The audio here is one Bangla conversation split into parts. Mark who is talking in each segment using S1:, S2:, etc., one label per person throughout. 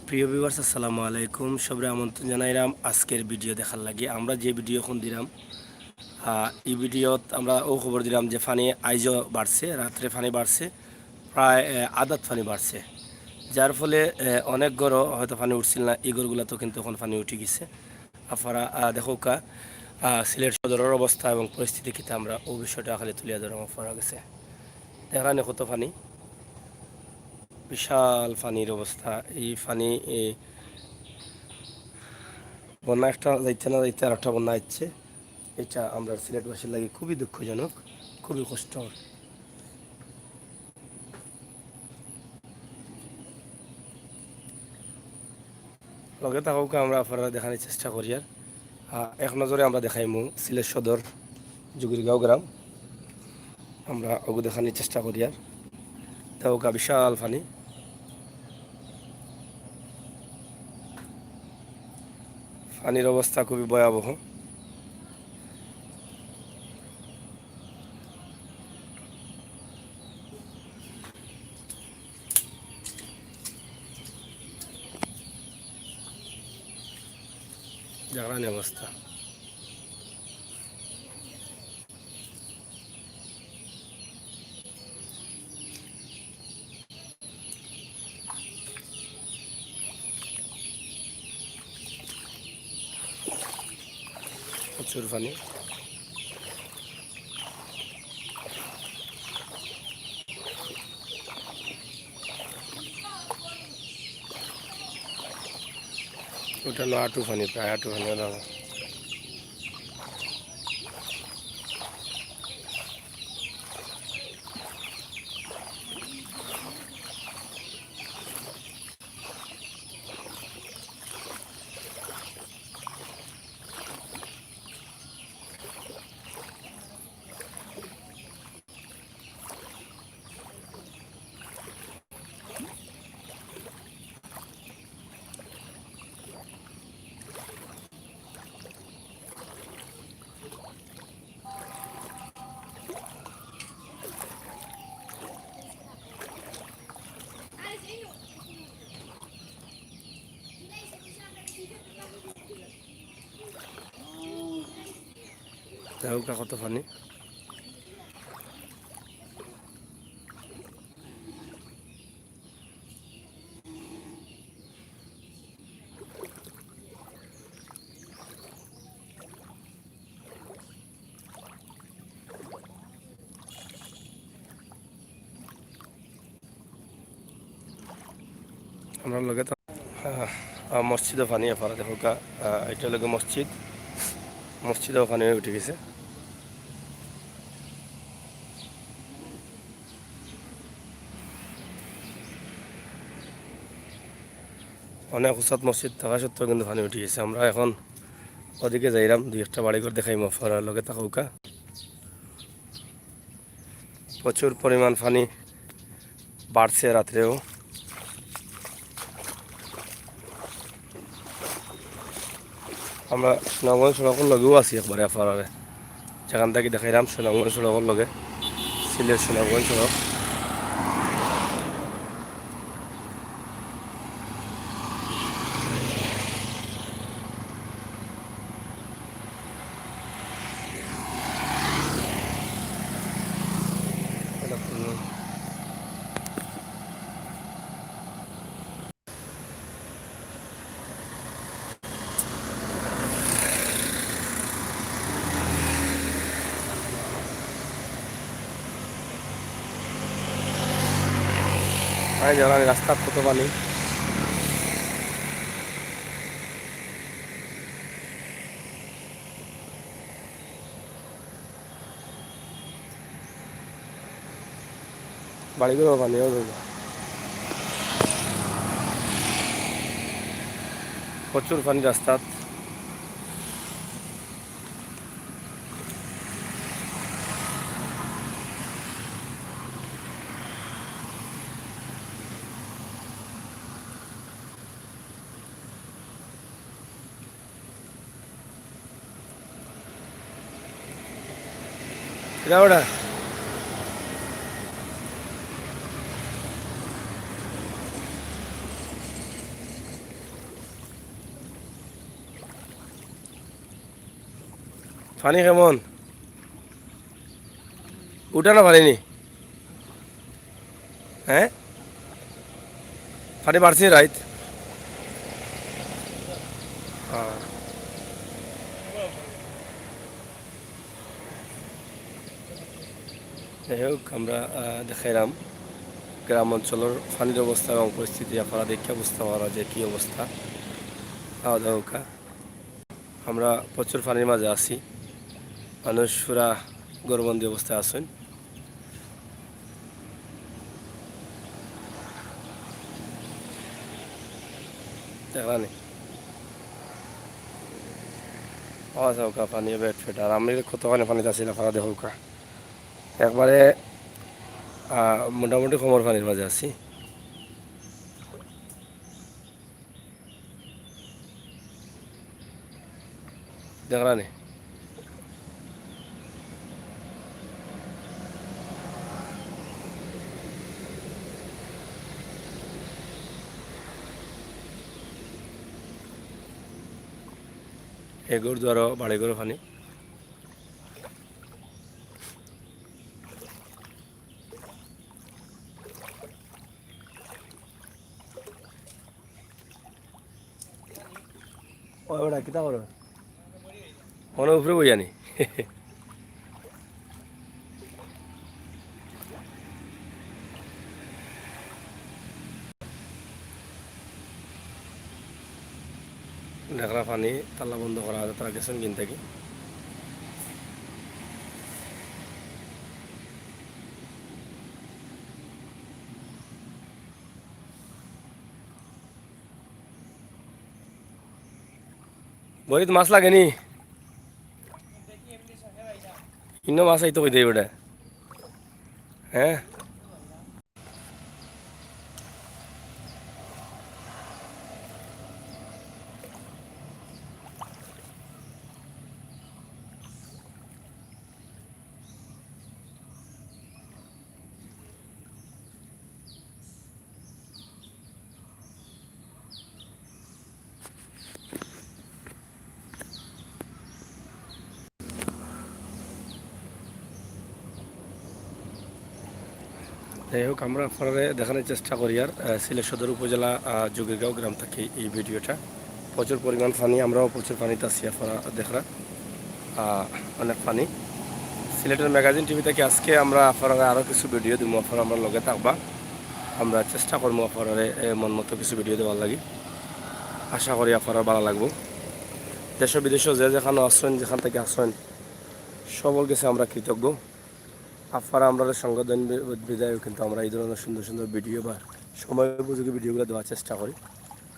S1: প্রিয় ভিউয়ার্স আসসালামু আলাইকুম সবরে আমন্ত্রণ জানাইলাম আজকের ভিডিও দেখার লাগে আমরা যে ভিডিও এখন দিলাম এই ভিডিওত আমরা ও খবর দিলাম যে ফানি আইজও বাড়ছে রাত্রে ফানি বাড়ছে প্রায় আদাত ফানি বাড়ছে যার ফলে অনেক গড়ও হয়তো ফানি উঠছিল না এই গড়গুলো কিন্তু এখন ফানি উঠে গেছে আপনারা দেখোকা সিলেট সদরের অবস্থা এবং পরিস্থিতি কিন্তু আমরা ও বিষয়টা খালি তুলিয়া ধরা পড়া গেছে দেখা নেই কত ফানি বিশাল ফানির অবস্থা এই ফানি বন্যা একটা যাইতে না যাইতে আর একটা বন্যা আসছে এটা আমরা সিলেটবাসীর লাগে খুবই দুঃখজনক খুবই কষ্ট লগে থাকুক আমরা আপনারা দেখানোর চেষ্টা করি আর এক নজরে আমরা দেখাইমু সিলেট সদর জুগিরগাঁও গ্রাম আমরা ওগু দেখানোর চেষ্টা করি আর থাকুকা বিশাল ফানি পানির অবস্থা খুবই ভয়াবহ জাগরানি অবস্থা প্রচুর পানি ওটা না আটু পানি প্রায় আটু পানি দেখুক কত পানি আমরা লগে মসজিদও পানি এফারা দেখুকা এটা লগে মসজিদও পানি উঠে গেছে অনেক উঁচাত মসজিদ থাকা সত্ত্বেও কিন্তু পানি উঠে গেছে আমরা এখন ওদিকে যাইলাম দুই একটা বাড়ি ঘর দেখাইম ফরার লগে থাকুকা প্রচুর পরিমাণ পানি বাড়ছে রাত্রেও আমরা সুনামগঞ্জ সড়কের লগেও আছি একবারে ফরারে যেখান থেকে দেখাইলাম সুনামগঞ্জ সড়কের লগে সিলেট সুনামগঞ্জ সড়ক রাস্তার কত পানি বাড়িগুলো পানিও প্রচুর পানি রাস্তাত ওটা পানি কেমন উঠানো পারিনি হ্যাঁ পানি বাড়ছে রাইত যাই হোক আমরা দেখাইলাম গ্রাম অঞ্চলের পানির অবস্থা এবং পরিস্থিতি আপনারা দেখে বুঝতে পারা যে কী অবস্থা খাওয়া দাওয়া আমরা প্রচুর পানির মাঝে আছি মানুষ পুরা গরবন্দি অবস্থায় আছেন দেখলানি খাওয়া দাওয়া পানি বেড ফেট আর আমি কতখানি পানিতে আছি আপনারা দেখুকা একবারে মোটামুটি কমর পানির মাঝে আছি দেখলানি এগুর দ্বারা বাড়িঘর পানি ওটা কিতা করো মনে উপরে বই জানি ঢাকরা পানি তালা বন্ধ করা আছে তারা গেছেন কিন থেকে বইত মাছ লাগেনি ইন্ন মাছ আইতো কই দেই ওটা হ্যাঁ যাই হোক আমরা আপনারা দেখানোর চেষ্টা করি আর সিলেট সদর উপজেলা যোগীরগাঁও গ্রাম থেকে এই ভিডিওটা প্রচুর পরিমাণ পানি আমরাও প্রচুর পানিতে আছি আপনারা দেখরা অনেক পানি সিলেটের ম্যাগাজিন টিভি থেকে আজকে আমরা আপনারা আরও কিছু ভিডিও দিব আপনারা আমরা লগে থাকবা আমরা চেষ্টা করবো আপনারা মন মতো কিছু ভিডিও দেওয়ার লাগে আশা করি আপনারা ভালো লাগবো দেশ বিদেশ যে যেখানে আসছেন যেখান থেকে আসছেন সবল গেছে আমরা কৃতজ্ঞ আপনারা আমরা সংগঠন বিদায় কিন্তু আমরা এই ধরনের সুন্দর সুন্দর ভিডিও বা সময় উপযোগী ভিডিওগুলো দেওয়ার চেষ্টা করি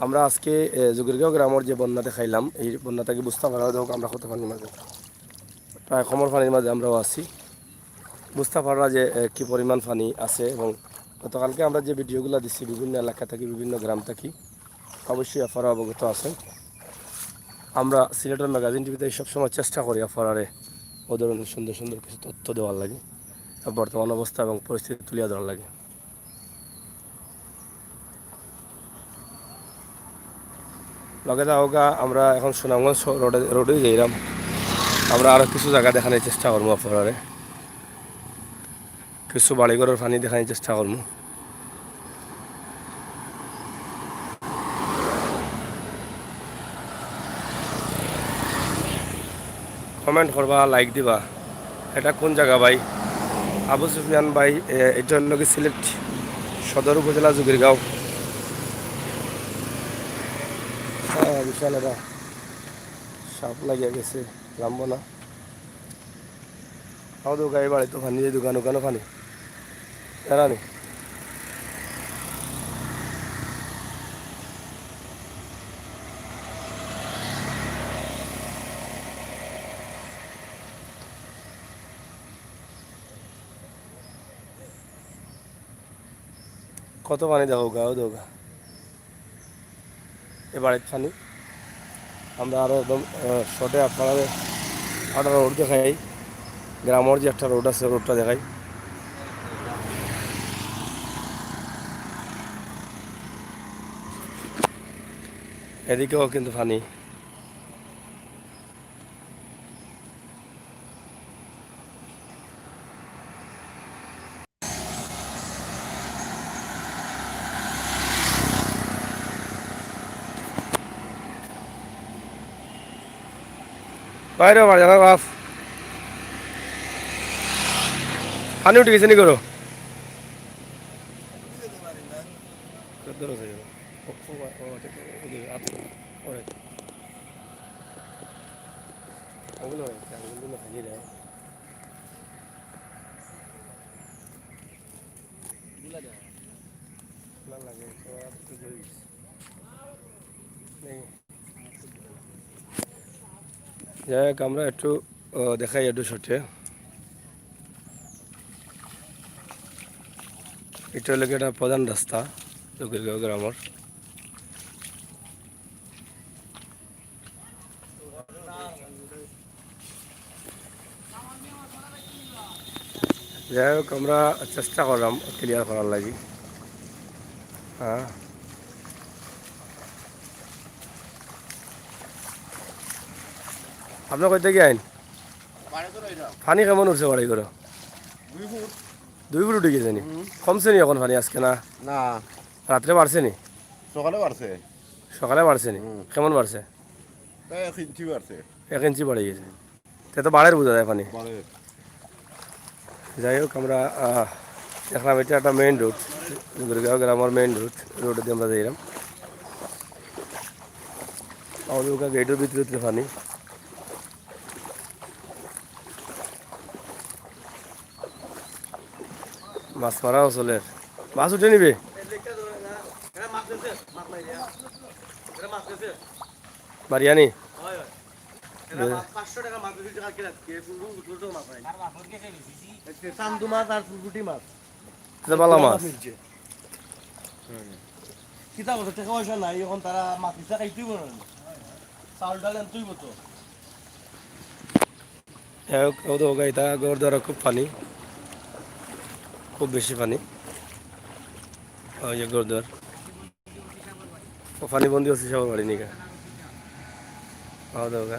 S1: আমরা আজকে যোগীরগাঁও গ্রামের যে বন্যা দেখাইলাম এই বন্যা থেকে বুঝতে পারা হোক আমরা কত পানির মাঝে প্রায় কমর পানির মাঝে আমরাও আছি বুঝতে পারা যে কী পরিমাণ পানি আছে এবং গতকালকে আমরা যে ভিডিওগুলো দিচ্ছি বিভিন্ন এলাকা থেকে বিভিন্ন গ্রাম থেকে অবশ্যই আপনারা অবগত আছেন আমরা সিলেটের ম্যাগাজিন টিভিতে সবসময় চেষ্টা করি আপনারা ও ধরনের সুন্দর সুন্দর কিছু তথ্য দেওয়ার লাগে বর্তমান অবস্থা এবং পরিস্থিতি তুলিয়া ধরার লাগে লগে যাওয়া আমরা এখন সুনামগঞ্জ রোডে যাইলাম আমরা আরও কিছু জায়গা দেখানোর চেষ্টা করবো আপনারা কিছু বাড়িঘরের পানি দেখানোর চেষ্টা করবো কমেন্ট করবা লাইক দিবা এটা কোন জায়গা ভাই আবু সুফিয়ান ভাই এটা হল সিলেট সদর উপজেলা যোগীরগাঁও বিশাল এটা সাপ লাগিয়া গেছে নামব না আমার দোকান বাড়ি তো পানি দোকান ওখানে পানি এরা নি কত পানি দেখো গাও দোকা এ বাড়ির পানি আমরা আরও একদম শর্টে আপনারা একটা রোড দেখাই গ্রামের যে একটা রোড আছে রোডটা দেখাই এদিকেও কিন্তু পানি বাইরে মার জানা বাপ পানি উঠে গেছে নি করো যাই হোক আমরা একটু দেখাই একটু শর্টে এটা হলো একটা প্রধান রাস্তা জকিরগাঁও গ্রামের যাই হোক আমরা চেষ্টা করলাম ক্লিয়ার করার লাগি হ্যাঁ আপনার কই থেকে আইন পানি কেমন উঠছে বাড়ি করে 2 ফুট উঠে গেছে নি কমছে নি এখন পানি আজকে না
S2: না
S1: রাত্রে বাড়ছে নি
S2: সকালে বাড়ছে
S1: সকালে বাড়ছে নি কেমন বাড়ছে
S2: 1 ইঞ্চি বাড়ছে
S1: 1 ইঞ্চি বাড়ে গেছে তে তো বাড়ের বোঝা যায় পানি
S2: বাড়ে
S1: যাই হোক আমরা দেখলাম এটা একটা মেইন রোড জকিরগাঁও গ্রামের মেইন রোড দিয়ে আমরা যাইলাম আমাদের গেটের ভিতরে পানি মাছ মারাও চলে মাছ উঠে নিবে মারিয়ানি বালা মাছ
S3: কিতা কথা টাকা পয়সা নাই এখন তারা মাছ পিছা খাইতেই পারে না চাউল ডাল এনতেই মতো
S1: এটা গড় খুব পানি খুব বেশি পানি ওই যে গড় পানি বন্দি হচ্ছে সবার বাড়ি নিকা দৌগা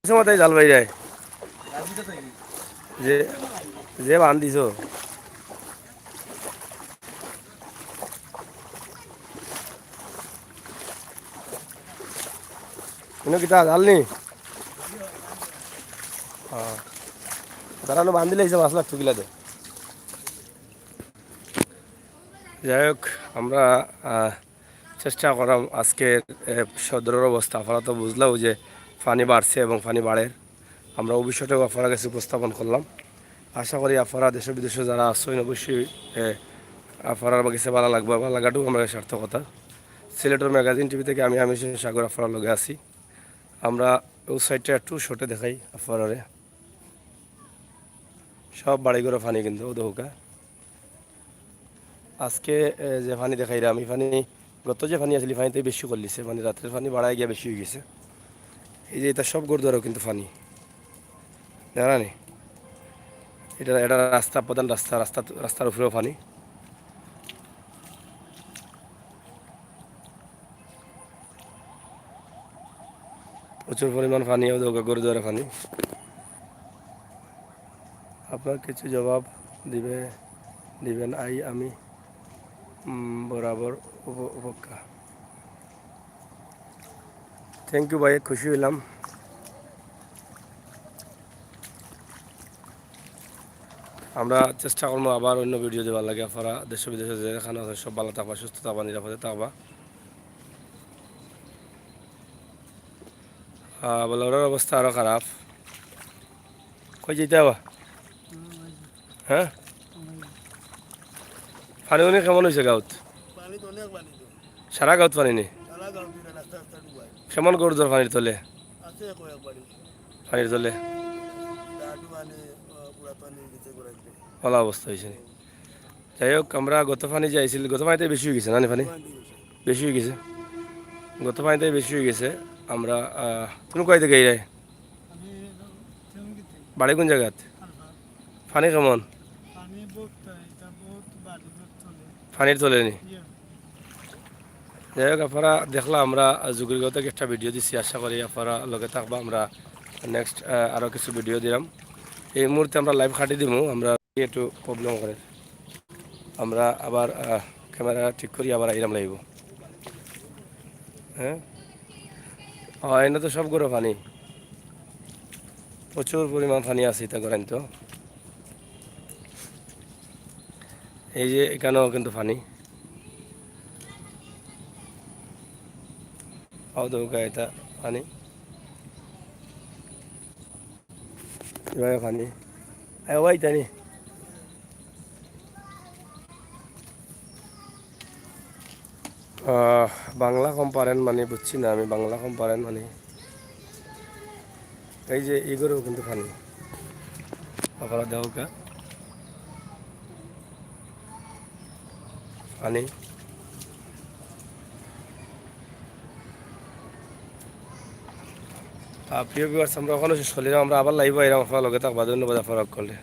S1: সময় জাল বাই যায় যে যে বান দিছ কিতা জাল নি তারা বান দিলে মাছ লাগতো কিলাতে যাই হোক আমরা চেষ্টা করাম আজকে সদরের অবস্থা আপনারা তো বুঝলাম যে পানি বাড়ছে এবং পানি বাড়ে আমরা ভবিষ্যতেও আপনারা কাছে উপস্থাপন করলাম আশা করি আপনারা দেশ বিদেশে যারা আসছেন অবশ্যই আপনারা কাছে ভালো লাগবে ভালো লাগাটাও আমরা সার্থকতা সিলেটের ম্যাগাজিন টিভি থেকে আমি সাগর আপনার লগে আছি আমরা ওই সাইডটা একটু শর্টে দেখাই আপনারা সব বাড়িঘর পানি কিন্তু দৌকা আজকে যে পানি দেখাই আমি পানি গত যে পানি আসলে পানিতে বেশি করলিছে মানে রাত্রের পানি বাড়ায় গিয়ে বেশি হয়ে গেছে এই যে এটা সব গুরুদ্বারও কিন্তু পানি জানি এটা এটা রাস্তা প্রধান রাস্তার উপরেও পানি প্রচুর পরিমাণ পানিও গুরুদ্বারে পানি আপনার কিছু জবাব দিবেন আমি বরাবর উপেক্ষা থ্যাংক ইউ ভাই খুশি হইলাম আমরা চেষ্টা করবো আবার অন্য ভিডিও দেওয়ার লাগে আপনারা দেশ বিদেশে যেখানে আছে সব ভালো থাকবা সুস্থ থাকবা নিরাপদে থাকবা বলার অবস্থা আরও খারাপ কই যেতে হবা হ্যাঁ পানি উনি কেমন হয়েছে গাঁত সারা গাঁত পানি নেই কেমন গরুদর পানির তলে পানির তলে ভালো অবস্থা হয়েছে যাই হোক আমরা গত পানি যাইছিল গত পানিতে বেশি হয়ে গেছে না পানি বেশি হয়ে গেছে গত পানিতে বেশি হয়ে গেছে আমরা তুমি কয় থেকে যাই বাড়ি কোন জায়গাত পানি কেমন পানির তলে নি যাই হোক আপনারা দেখলাম আমরা জকিরগাঁও থেকে একটা ভিডিও দিচ্ছি আশা করি আপনারা লগে থাকবা আমরা নেক্সট আরও কিছু ভিডিও দিলাম এই মুহূর্তে আমরা লাইভ খাটি দিব আমরা একটু প্রবলেম করে আমরা আবার ক্যামেরা ঠিক করি আবার আইরাম লাগব। হ্যাঁ এনে তো সব গরো পানি, প্রচুর পরিমাণ পানি আছে এটা করেন তো। এই যে এখানেও কিন্তু পানি দৌকা এটা পানি, এভাবে পানি ওই জানি। বাংলা কম পারেন মানে বুঝছি না আমি, বাংলা কম পারেন মানে এই যে এগুলোও কিন্তু পানি আপনারা দেওকা পানি। প্রিয় ভিউয়ার্স, আমরা ওখানে শেষ করলাম, আমরা আবার লাইভ এরকম আপনার লগে থাকবা। ধন্যবাদ আপনারা করলে।